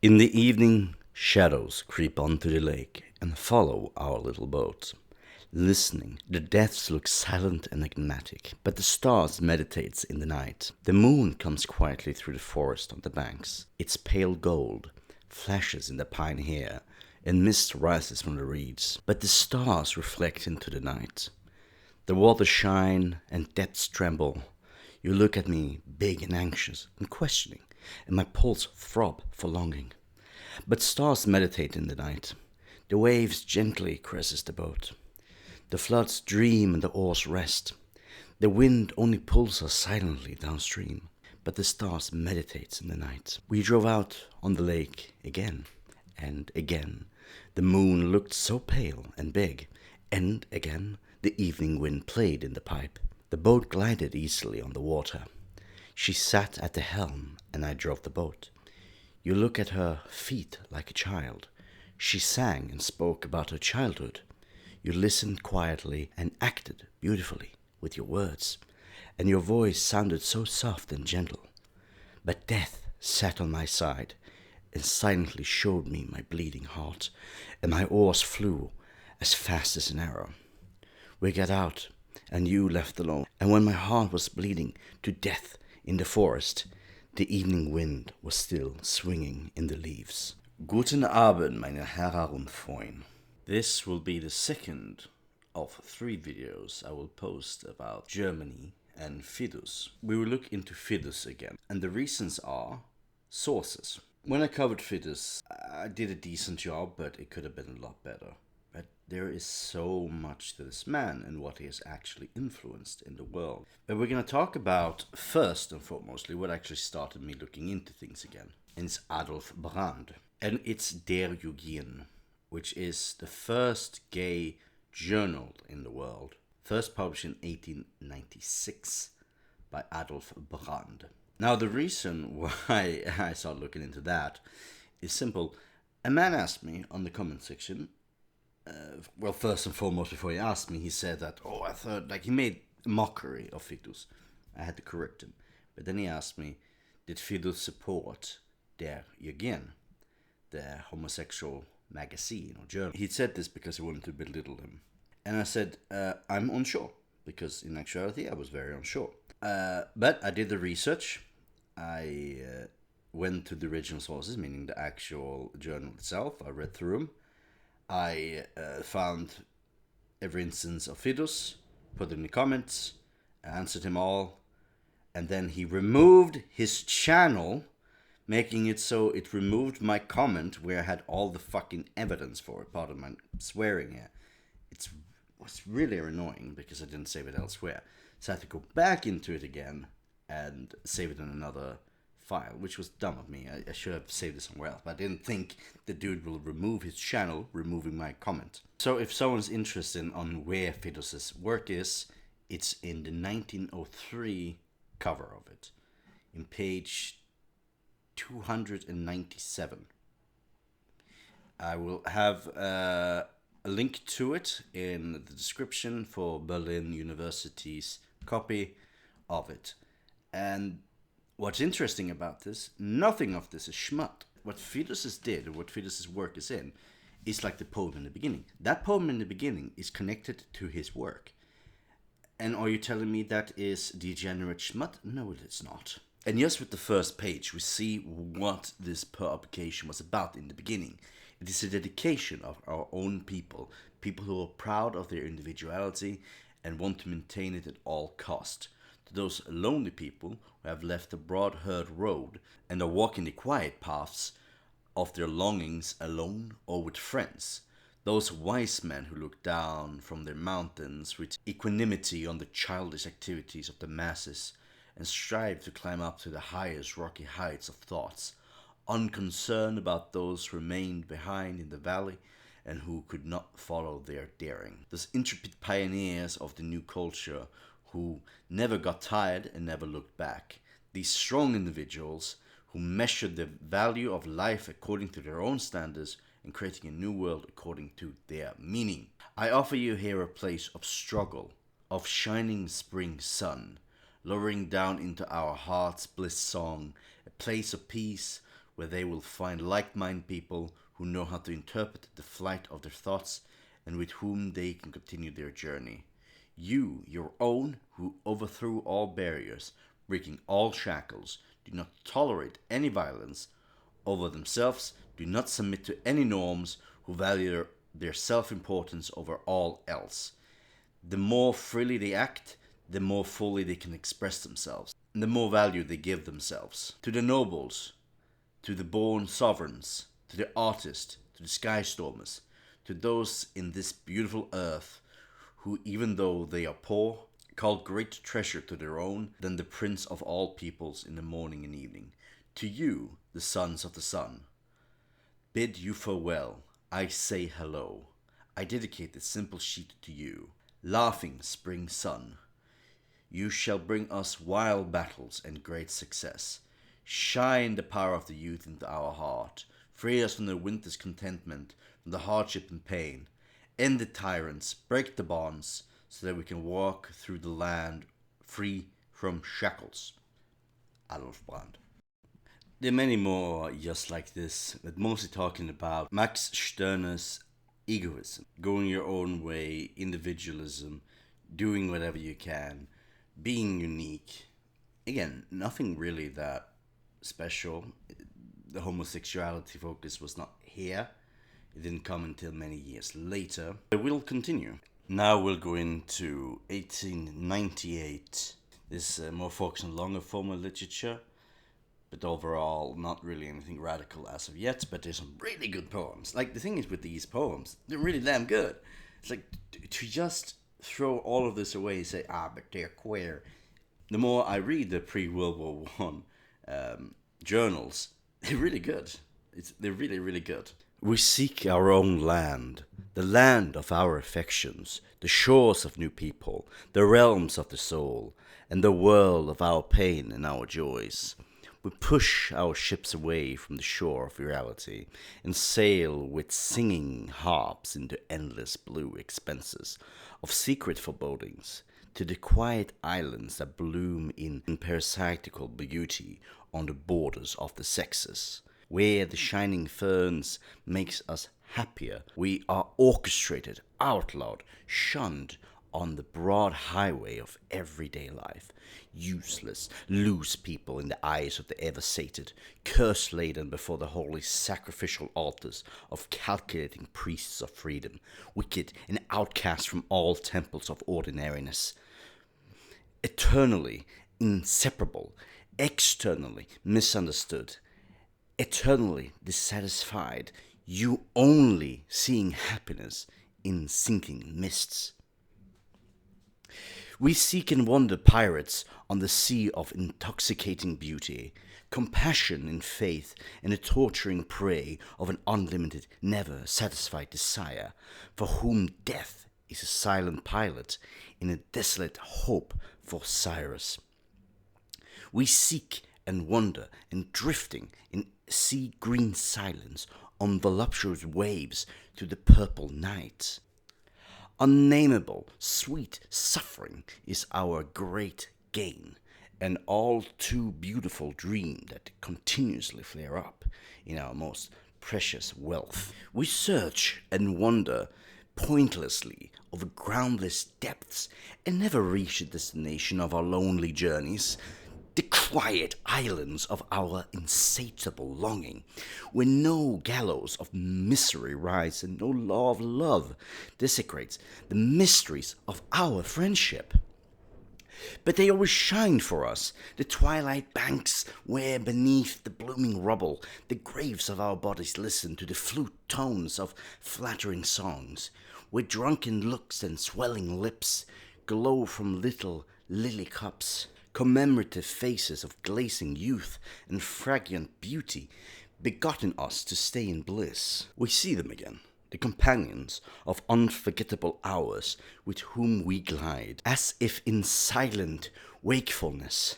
In the evening, shadows creep onto the lake and follow our little boat. Listening, the depths look silent and enigmatic, but the stars meditates in the night. The moon comes quietly through the forest on the banks. Its pale gold flashes in the pine hair, and mist rises from the reeds. But the stars reflect into the night. The waters shine and depths tremble. You look at me, big and anxious and questioning, and my pulse throb for longing. But stars meditate in the night. The waves gently caresses the boat. The floods dream and the oars rest. The wind only pulls us silently downstream. But the stars meditates in the night. We drove out on the lake again and again. The moon looked so pale and big, and again the evening wind played in the pipe. The boat glided easily on the water. She sat at the helm, and I drove the boat. You look at her feet like a child. She sang and spoke about her childhood. You listened quietly and acted beautifully with your words, and your voice sounded so soft and gentle. But death sat on my side and silently showed me my bleeding heart, and my oars flew as fast as an arrow. We got out, and you left alone, and when my heart was bleeding to death in the forest, the evening wind was still swinging in the leaves. Guten Abend, meine Herren und Freunde. This will be the second of 3 videos I will post about Germany and Fidus. We will look into Fidus again, and the reasons are sources. When I covered Fidus, I did a decent job, but it could have been a lot better. But there is so much to this man and what he has actually influenced in the world. But we're going to talk about, first and foremostly, what actually started me looking into things again. And it's Adolf Brand. And it's Der Eigene, which is the first gay journal in the world. First published in 1896 by Adolf Brand. Now, the reason why I started looking into that is simple. A man asked me on the comment section, well, first and foremost, before he asked me, he said that, I thought, he made a mockery of Fidus. I had to correct him. But then he asked me, did Fidus support Der Eigene, the homosexual magazine or journal? He said this because he wanted to belittle him. And I said, I'm unsure, because in actuality, I was very unsure. But I did the research. I went to the original sources, meaning the actual journal itself. I read through them. I found every instance of Fidus, put it in the comments, answered him all, and then he removed his channel, making it so it removed my comment where I had all the fucking evidence for it. Pardon my swearing here. It was really annoying because I didn't save it elsewhere. So I had to go back into it again and save it in another file, which was dumb of me. I should have saved it somewhere else, but I didn't think the dude will remove his channel, removing my comment. So if someone's interested on where Fidus's work is, it's in the 1903 cover of it, in page 297. I will have a link to it in the description for Berlin University's copy of it. And what's interesting about this, nothing of this is schmuck. What Fidus did, or what Fidus's work is in, is like the poem in the beginning. That poem in the beginning is connected to his work. And are you telling me that is degenerate schmuck? No, it is not. And just with the first page, we see what this publication was about in the beginning. It is a dedication of our own people who are proud of their individuality and want to maintain it at all cost. To those lonely people who have left the broad herd road and are walking the quiet paths of their longings alone or with friends. Those wise men who look down from their mountains with equanimity on the childish activities of the masses and strive to climb up to the highest rocky heights of thoughts, unconcerned about those who remained behind in the valley and who could not follow their daring. Those intrepid pioneers of the new culture who never got tired and never looked back. These strong individuals who measured the value of life according to their own standards and creating a new world according to their meaning. I offer you here a place of struggle, of shining spring sun, lowering down into our heart's bliss song, a place of peace where they will find like-minded people who know how to interpret the flight of their thoughts and with whom they can continue their journey. You, your own, who overthrew all barriers, breaking all shackles, do not tolerate any violence over themselves, do not submit to any norms, who value their self-importance over all else. The more freely they act, the more fully they can express themselves, and the more value they give themselves. To the nobles, to the born sovereigns, to the artists, to the sky stormers, to those in this beautiful earth, who, even though they are poor, call great treasure to their own than the prince of all peoples in the morning and evening. To you, the sons of the sun, bid you farewell. I say hello. I dedicate this simple sheet to you. Laughing spring sun, you shall bring us wild battles and great success. Shine the power of the youth into our heart. Free us from the winter's contentment, from the hardship and pain. End the tyrants, break the bonds, so that we can walk through the land free from shackles. Adolf Brand. There are many more just like this, but mostly talking about Max Stirner's egoism, going your own way, individualism, doing whatever you can, being unique. Again, nothing really that special. The homosexuality focus was not here. It didn't come until many years later. It will continue. Now we'll go into 1898. This more focused on longer formal literature, but overall not really anything radical as of yet, but there's some really good poems. Like, the thing is with these poems, they're really damn good. It's like, to just throw all of this away and say, but they're queer. The more I read the pre-World War I journals, they're really good. They're really, really good. We seek our own land, the land of our affections, the shores of new people, the realms of the soul, and the world of our pain and our joys. We push our ships away from the shore of reality and sail with singing harps into endless blue expanses of secret forebodings, to the quiet islands that bloom in parasitical beauty on the borders of the sexes. Where the shining ferns makes us happier, we are orchestrated, outlawed, shunned on the broad highway of everyday life. Useless, loose people in the eyes of the ever-sated, curse-laden before the holy sacrificial altars of calculating priests of freedom, wicked and outcast from all temples of ordinariness. Eternally inseparable, externally misunderstood, eternally dissatisfied, you only seeing happiness in sinking mists. We seek and wander pirates on the sea of intoxicating beauty, compassion in faith, and a torturing prey of an unlimited, never satisfied desire, for whom death is a silent pilot in a desolate hope for Cyrus. We seek and wander and drifting in sea-green silence on voluptuous waves to the purple night. Unnameable, sweet suffering is our great gain, an all too beautiful dream that continuously flare up in our most precious wealth. We search and wander pointlessly over groundless depths and never reach the destination of our lonely journeys, the quiet islands of our insatiable longing, where no gallows of misery rise and no law of love desecrates the mysteries of our friendship. But they always shine for us, the twilight banks where beneath the blooming rubble the graves of our bodies listen to the flute tones of flattering songs, where drunken looks and swelling lips glow from little lily cups, commemorative faces of glazing youth and fragrant beauty, begotten us to stay in bliss. We see them again, the companions of unforgettable hours with whom we glide, as if in silent wakefulness,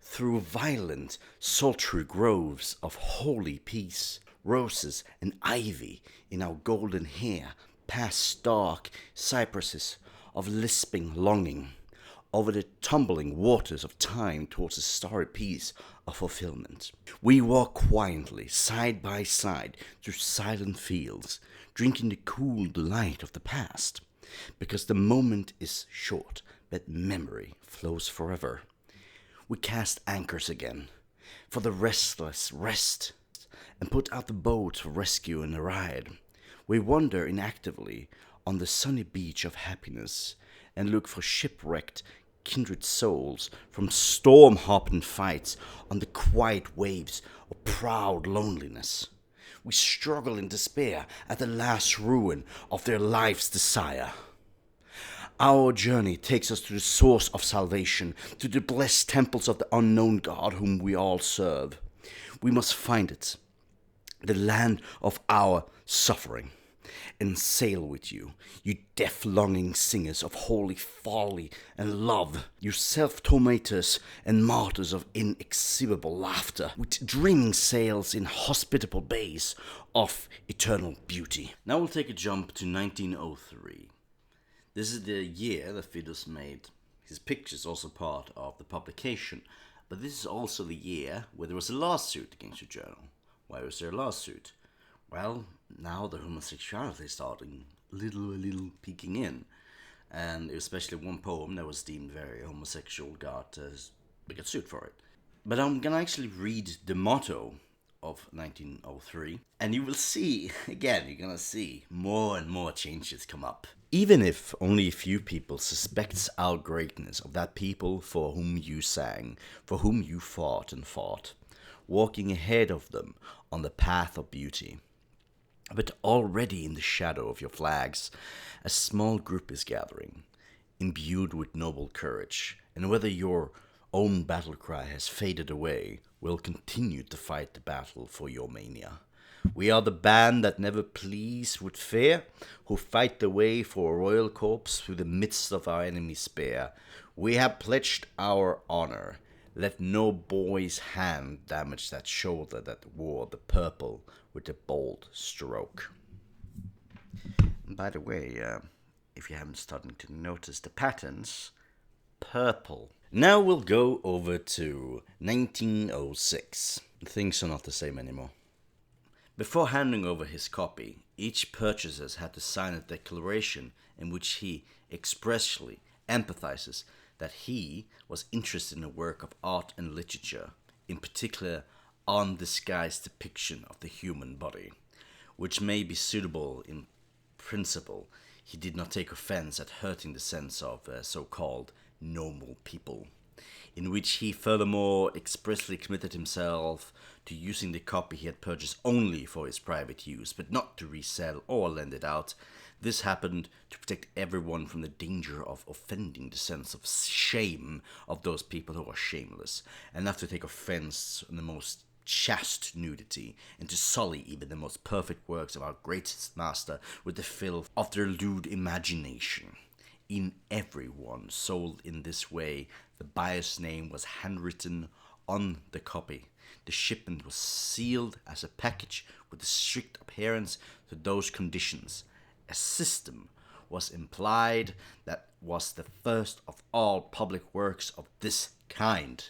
through violent, sultry groves of holy peace, roses and ivy in our golden hair, past stark cypresses of lisping longing, over the tumbling waters of time towards a starry peace of fulfillment. We walk quietly, side by side, through silent fields, drinking the cool delight of the past, because the moment is short, but memory flows forever. We cast anchors again, for the restless rest, and put out the boat for rescue and a ride. We wander inactively on the sunny beach of happiness, and look for shipwrecked kindred souls from storm-harpened fights on the quiet waves of proud loneliness. We struggle in despair at the last ruin of their life's desire. Our journey takes us to the source of salvation, to the blessed temples of the unknown God whom we all serve. We must find it, the land of our suffering, and sail with you, you death-longing singers of holy folly and love, you self-tormentors and martyrs of inexhaustible laughter, with dreaming sails in hospitable bays of eternal beauty. Now we'll take a jump to 1903. This is the year that Fidus made his pictures, also part of the publication, but this is also the year where there was a lawsuit against the journal. Why was there a lawsuit? Well, now the homosexuality is starting a little peeking in, and especially one poem that was deemed very homosexual got sued for it. But I'm gonna actually read the motto of 1903, and you will see, again, you're gonna see more and more changes come up. Even if only a few people suspects our greatness of that people for whom you sang, for whom you fought and fought, walking ahead of them on the path of beauty. But already in the shadow of your flags, a small group is gathering, imbued with noble courage, and whether your own battle cry has faded away, will continue to fight the battle for your mania. We are the band that never please with fear, who fight the way for a royal corpse through the midst of our enemy's spear. We have pledged our honor. Let no boy's hand damage that shoulder that wore the purple with a bold stroke. And by the way, if you haven't started to notice the patterns, purple. Now we'll go over to 1906. Things are not the same anymore. Before handing over his copy, each purchaser had to sign a declaration in which he expressly empathizes that he was interested in a work of art and literature, in particular undisguised depiction of the human body, which may be suitable in principle. He did not take offense at hurting the sense of so-called normal people, in which he furthermore expressly committed himself to using the copy he had purchased only for his private use, but not to resell or lend it out. This happened to protect everyone from the danger of offending the sense of shame of those people who are shameless, and not to take offense on the most chaste nudity, and to sully even the most perfect works of our greatest master with the filth of their lewd imagination. In everyone sold in this way, the buyer's name was handwritten on the copy. The shipment was sealed as a package with a strict adherence to those conditions. A system was implied that was the first of all public works of this kind.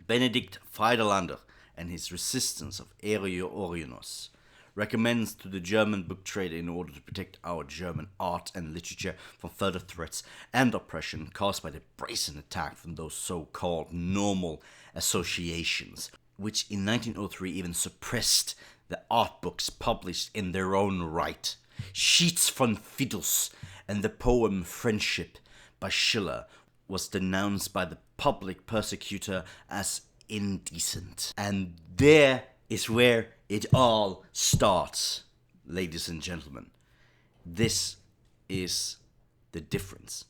Benedict Friedelander and his resistance of Origenos recommends to the German book trade in order to protect our German art and literature from further threats and oppression caused by the brazen attack from those so-called normal associations, which in 1903 even suppressed the art books published in their own right. Sheets von Fidus and the poem Friendship by Schiller was denounced by the public persecutor as indecent. And there is where it all starts, ladies and gentlemen. This is the difference.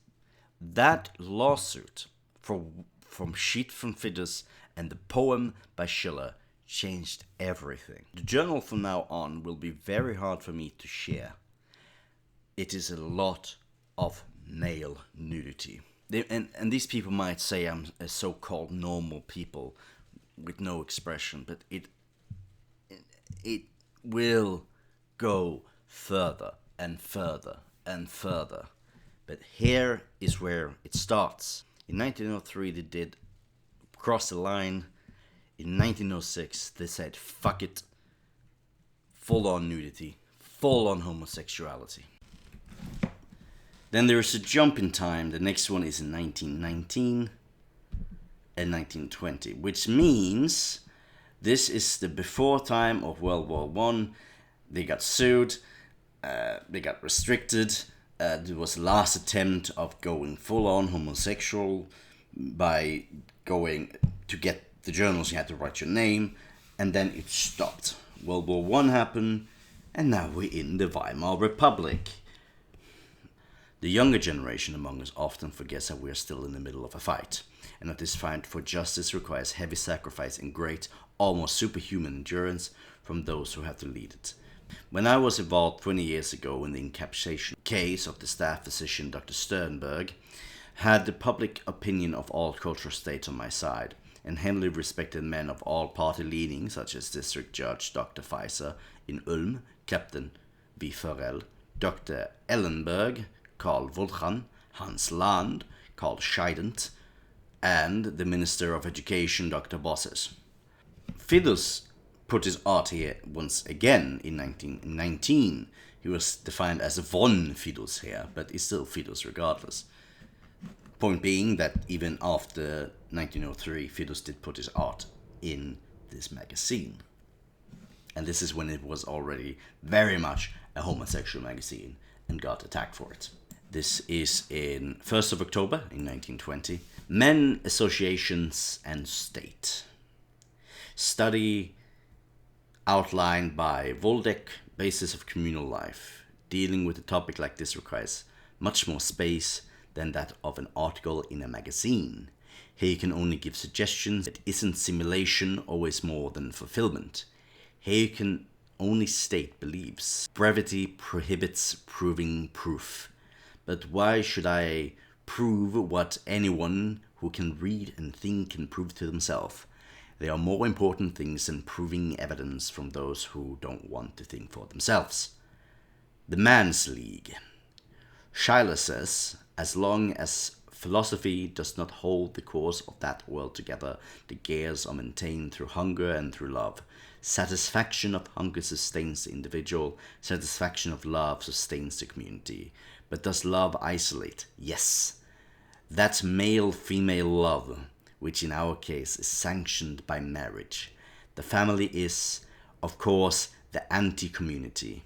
That lawsuit from Sheet von Fidus and the poem by Schiller changed everything. The journal from now on will be very hard for me to share. It is a lot of male nudity. And these people might say I'm a so-called normal people with no expression, but it will go further and further and further. But here is where it starts. In 1903 they did cross the line. In 1906 they said fuck it, full on nudity, full on homosexuality. Then there is a jump in time. The next one is in 1919 and 1920, which means this is the before time of World War One. They got sued, they got restricted. There was the last attempt of going full on homosexual by going to get the journals. You had to write your name, and then it stopped. World War One happened, and now we're in the Weimar Republic. The younger generation among us often forgets that we are still in the middle of a fight, and that this fight for justice requires heavy sacrifice and great, almost superhuman endurance from those who have to lead it. When I was involved 20 years ago in the incapacitation case of the staff physician Dr. Sternberg, had the public opinion of all cultural states on my side, and heavily respected men of all party leanings, such as District Judge Dr. Feiser in Ulm, Captain V. Farrell, Dr. Ellenberg, Karl Wolchan, Hans Land, Karl Scheident, and the Minister of Education, Dr. Bosses. Fidus put his art here once again in 1919. He was defined as von Fidus here, but is still Fidus regardless. Point being that even after 1903, Fidus did put his art in this magazine. And this is when it was already very much a homosexual magazine and got attacked for it. This is in 1st of October in 1920. Men, Associations and State. Study outlined by Waldeck, Basis of Communal Life. Dealing with a topic like this requires much more space than that of an article in a magazine. Here you can only give suggestions. It isn't simulation always more than fulfillment. Here you can only state beliefs. Brevity prohibits proving proof. But why should I prove what anyone who can read and think can prove to themselves? There are more important things than proving evidence from those who don't want to think for themselves. The Man's League. Schiller says, as long as philosophy does not hold the course of that world together, the gears are maintained through hunger and through love. Satisfaction of hunger sustains the individual, satisfaction of love sustains the community. But does love isolate? Yes. That's male-female love, which in our case is sanctioned by marriage. The family is, of course, the anti-community.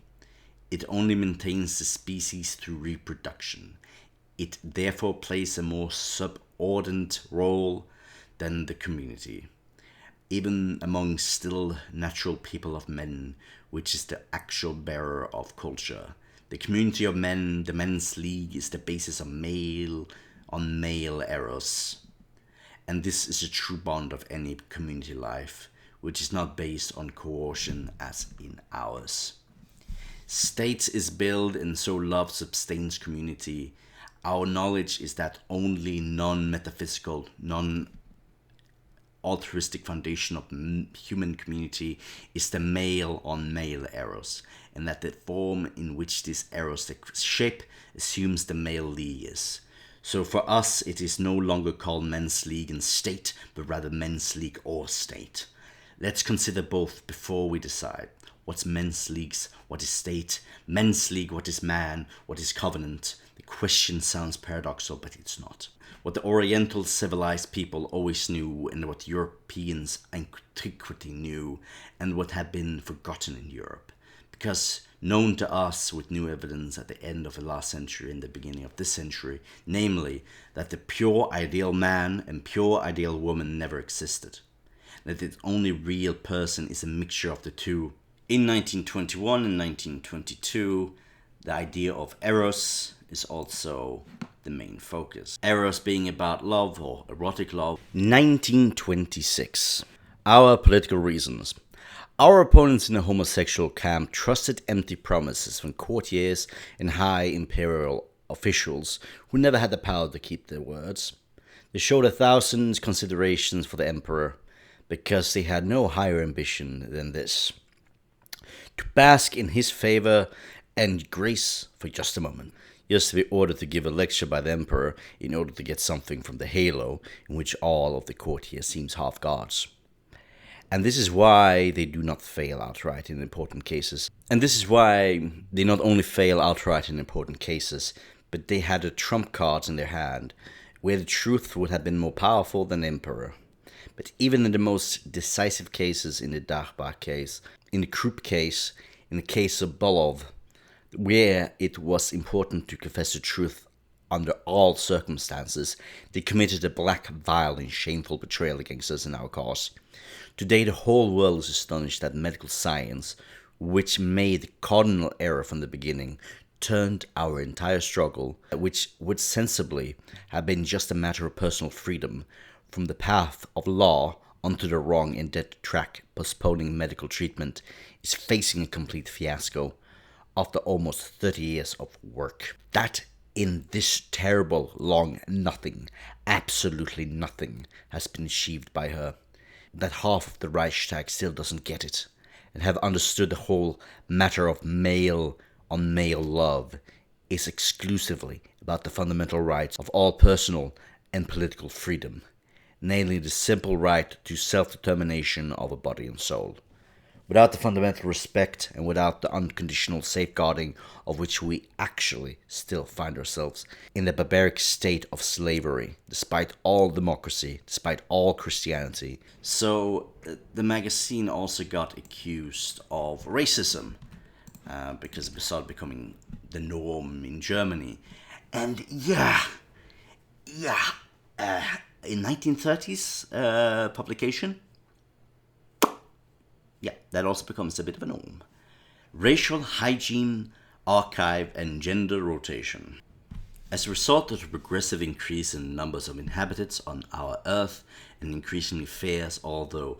It only maintains the species through reproduction. It therefore plays a more subordinate role than the community, even among still natural people of men, which is the actual bearer of culture. The community of men, the men's league, is the basis of male on male eros. And this is a true bond of any community life, which is not based on coercion as in ours. State is built and so love sustains community. Our knowledge is that only non-metaphysical, non-altruistic foundation of human community is the male on male eros, and that the form in which this eros takes shape assumes the male league is. So for us, it is no longer called men's league and state, but rather men's league or state. Let's consider both before we decide. What's men's leagues? What is state? Men's league, what is man? What is covenant? The question sounds paradoxical, but it's not. What the Oriental civilized people always knew, and what Europeans antiquity knew, and what had been forgotten in Europe. Because known to us with new evidence at the end of the last century and the beginning of this century, namely, that the pure ideal man and pure ideal woman never existed. That the only real person is a mixture of the two. In 1921 and 1922, the idea of eros is also the main focus. Eros being about love or erotic love. 1926. Our political reasons. Our opponents in the homosexual camp trusted empty promises from courtiers and high imperial officials who never had the power to keep their words. They showed 1,000 considerations for the emperor because they had no higher ambition than this: to bask in his favor and grace for just a moment. just to be ordered to give a lecture by the emperor in order to get something from the halo in which all of the courtiers seems half gods. And this is why they do not fail outright in important cases. And this is why they not only fail outright in important cases, but they had the trump cards in their hand, where the truth would have been more powerful than the emperor. But even in the most decisive cases, in the Dachbach case, in the Krupp case, in the case of Bolov, where it was important to confess the truth under all circumstances, they committed a black, vile, and shameful betrayal against us in our cause. Today the whole world is astonished that medical science, which made the cardinal error from the beginning, turned our entire struggle, which would sensibly have been just a matter of personal freedom, from the path of law onto the wrong and dead track, postponing medical treatment, is facing a complete fiasco after almost 30 years of work. That in this terrible long nothing, absolutely nothing, has been achieved by her. That half of the Reichstag still doesn't get it, and have understood the whole matter of male on male love is exclusively about the fundamental rights of all personal and political freedom, namely the simple right to self-determination of a body and soul. Without the fundamental respect and without the unconditional safeguarding of which we actually still find ourselves in the barbaric state of slavery, despite all democracy, despite all Christianity. So the magazine also got accused of racism because it started becoming the norm in Germany. And in 1930s publication, that also becomes a bit of a norm. Racial hygiene, archive, and gender rotation. As a result of the progressive increase in numbers of inhabitants on our Earth and increasingly fierce, although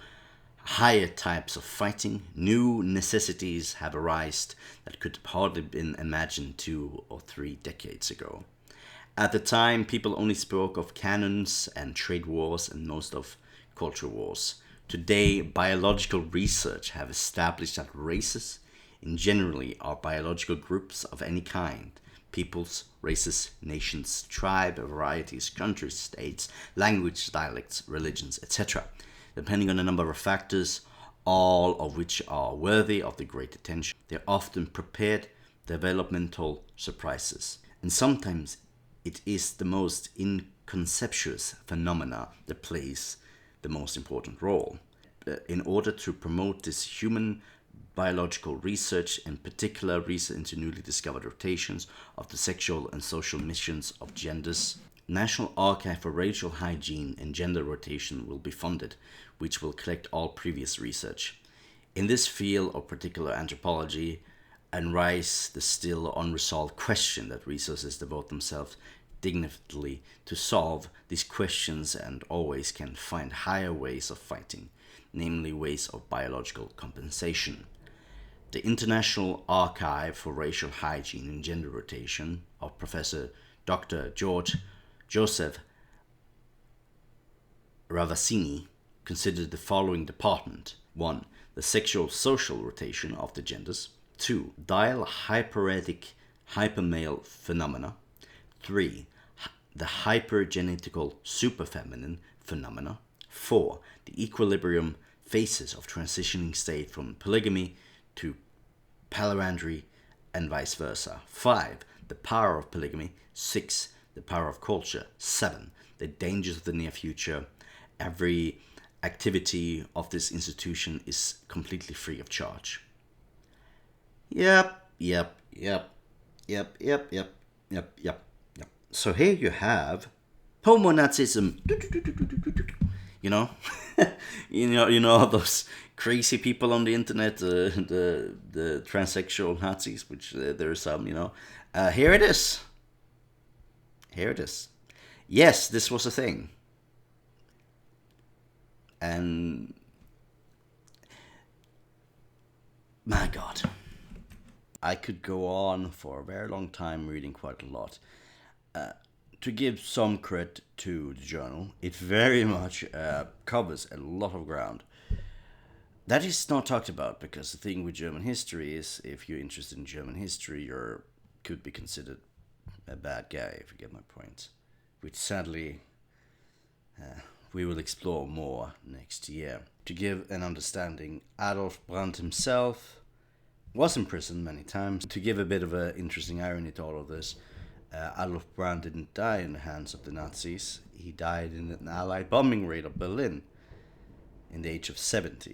higher types of fighting, new necessities have arisen that could hardly have been imagined 2 or 3 decades ago. At the time, people only spoke of cannons and trade wars and most of culture wars. Today, biological research have established that races, in generally, are biological groups of any kind. Peoples, races, nations, tribe, varieties, countries, states, language, dialects, religions, etc., depending on a number of factors, all of which are worthy of the great attention. They are often prepared developmental surprises, and sometimes it is the most inconspicuous phenomena that plays the most important role. In order to promote this human biological research, in particular research into newly discovered rotations of the sexual and social missions of genders, National Archive for Racial Hygiene and Gender Rotation will be funded, which will collect all previous research. In this field of particular anthropology, and raise the still unresolved question that resources devote themselves dignitily to solve these questions and always can find higher ways of fighting, namely ways of biological compensation. The International Archive for Racial Hygiene and Gender Rotation of Professor Dr. Joseph Ravasini considered the following department: 1. The sexual social rotation of the genders. 2. Dial hyperetic hypermale phenomena. 3. The hypergenetical superfeminine phenomena. 4. The equilibrium phases of transitioning state from polygamy to polyandry and vice versa. 5. The power of polygamy. 6. The power of culture. 7. The dangers of the near future. Every activity of this institution is completely free of charge. Yep. So here you have homo-Nazism. You know, you know those crazy people on the internet, the transsexual Nazis, which there are some. Here it is. Yes, this was a thing, and my God, I could go on for a very long time reading quite a lot. To give some credit to the journal, it very much covers a lot of ground. That is not talked about because the thing with German history is, if you're interested in German history, you could be considered a bad guy, if you get my point. Which sadly we will explore more next year. To give an understanding, Adolf Brand himself was imprisoned many times. To give a bit of an interesting irony to all of this, Adolf Brand didn't die in the hands of the Nazis. He died in an Allied bombing raid of Berlin in the age of 70.